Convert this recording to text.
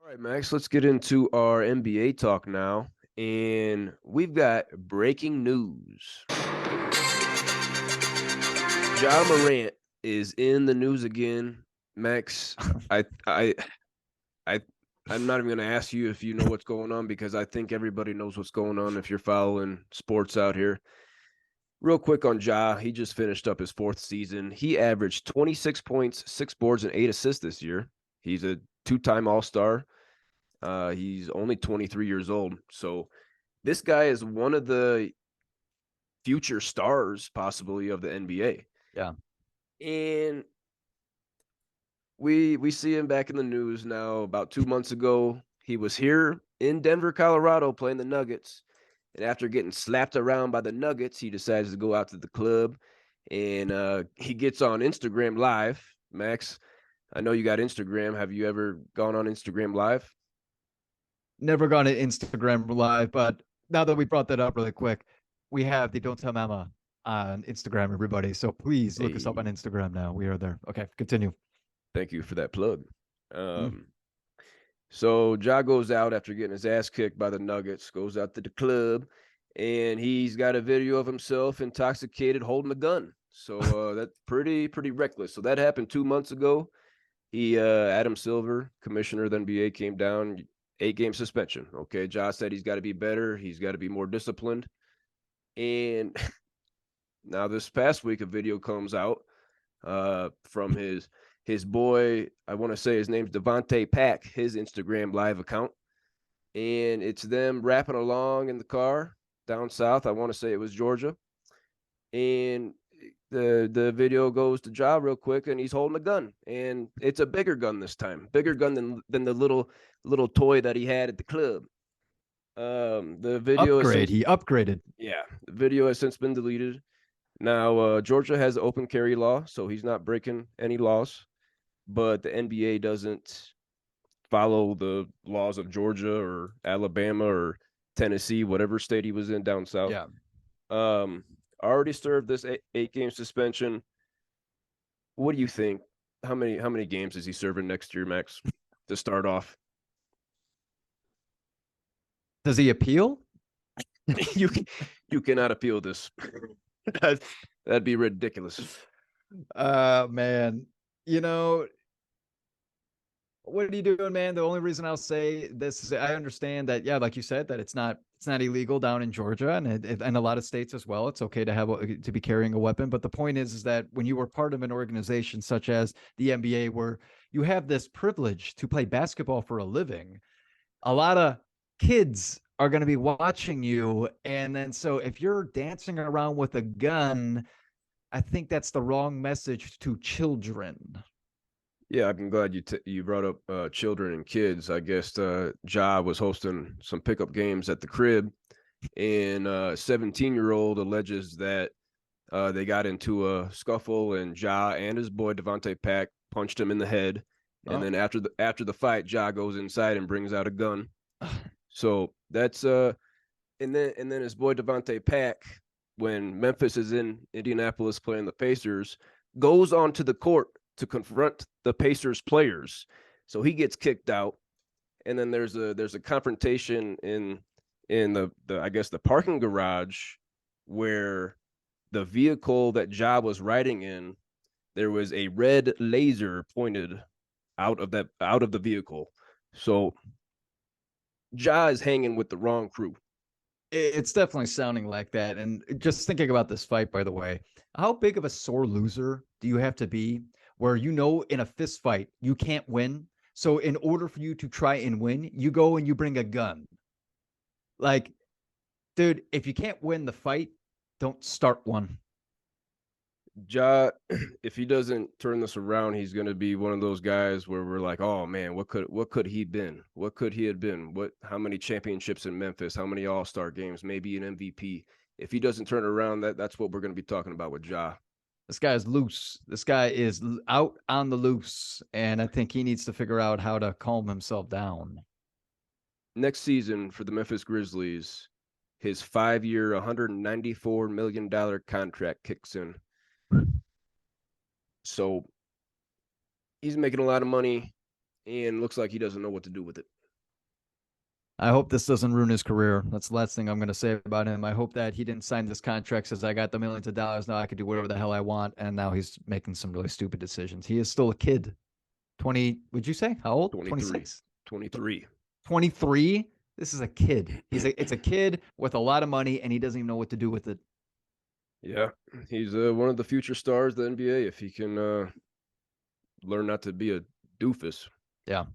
All right, Max, let's get into our NBA talk now. And we've got breaking news. Ja Morant is in the news again. Max, I I I I'm not even going to ask you if you know what's going on because I think everybody knows what's going on if you're following sports out here. Real quick on Ja, he just finished up his fourth season. He averaged 26 points, 6 boards, and 8 assists this year. He's a two-time All-Star. He's only 23 years old. So this guy is one of the future stars, possibly, of the NBA. Yeah. And we see him back in the news now. About 2 months ago, he was here in Denver, Colorado, playing the Nuggets. And after getting slapped around by the Nuggets, he decides to go out to the club, and he gets on Instagram Live. Max, I know you got Instagram. Have you ever gone on Instagram Live? Never gone to Instagram Live, but now that we brought that up really quick, we have the Don't Tell Mama on Instagram, everybody. So please look us up on Hey, Instagram now. We are there. Okay, continue. thank you for that plug. Mm. Um, So Ja goes out after getting his ass kicked by the Nuggets, goes out to the club, and he's got a video of himself intoxicated holding a gun. So that's pretty reckless. So that happened 2 months ago. He Adam Silver, commissioner of the NBA, came down, 8 game suspension. Okay, Ja said he's got to be better. He's got to be more disciplined. And now this past week, a video comes out from his boy. I want to say his name's Devontae Pack, his Instagram live account, and it's them rapping along in the car down south. I want to say it was Georgia, and the video goes to Ja real quick, and he's holding a gun, and it's a bigger gun this time, bigger gun than the little toy that he had at the club. The video has Upgrade. since He upgraded. yeah, the video has since been deleted. Now Georgia has an open carry law, so he's not breaking any laws, but the NBA doesn't follow the laws of Georgia or Alabama or Tennessee, whatever state he was in down south. Yeah. Um, already served this 8 game suspension. What do you think? How many games is he serving next year, Max? To start off, Does he appeal? you you cannot appeal this. that, that'd be ridiculous. Man. You know, what are you doing, man? The only reason I'll say this is I understand that, yeah, like you said, that it's not illegal down in Georgia and a lot of states as well. It's okay to have to be carrying a weapon, but the point is that when you were part of an organization such as the NBA, where you have this privilege to play basketball for a living, a lot of kids are going to be watching you, and then so if you're dancing around with a gun, I think that's the wrong message to children. Yeah, I'm glad you brought up children and kids. I guess Ja was hosting some pickup games at the crib, and 17-year-old alleges that they got into a scuffle, and Ja and his boy Devontae Pack punched him in the head. And Oh. then after the fight, Ja goes inside and brings out a gun. So that's and then his boy Devontae Pack, when Memphis is in Indianapolis playing the Pacers, goes onto the court to confront the Pacers players. So he gets kicked out, and then there's a confrontation in the I guess the parking garage where the vehicle that Ja was riding in, there was a red laser pointed out of the vehicle. So Ja is hanging with the wrong crew. It's definitely sounding like that. And just thinking about this fight, by the way, how big of a sore loser do you have to be where you know in a fist fight you can't win? So, in order for you to try and win, you go and you bring a gun. Like, dude, if you can't win the fight, don't start one. Ja, if he doesn't turn this around, he's going to be one of those guys where we're like, oh man, what could he been? What could he have been? What how many championships in Memphis? How many All Star games? Maybe an MVP. If he doesn't turn it around, that's what we're going to be talking about with Ja. This guy is loose. This guy is out on the loose. And I think he needs to figure out how to calm himself down. Next season for the Memphis Grizzlies, his 5 year, $194 million contract kicks in. So he's making a lot of money, and looks like he doesn't know what to do with it. I hope this doesn't ruin his career. That's the last thing I'm going to say about him. I hope that he didn't sign this contract, says I got the millions of dollars, now I can do whatever the hell I want, and now he's making some really stupid decisions. He is still a kid. 20, would you say? How old? 23. 26? 23. 23? This is a kid. It's a kid with a lot of money, and he doesn't even know what to do with it. Yeah, he's one of the future stars of the NBA if he can learn not to be a doofus. Yeah.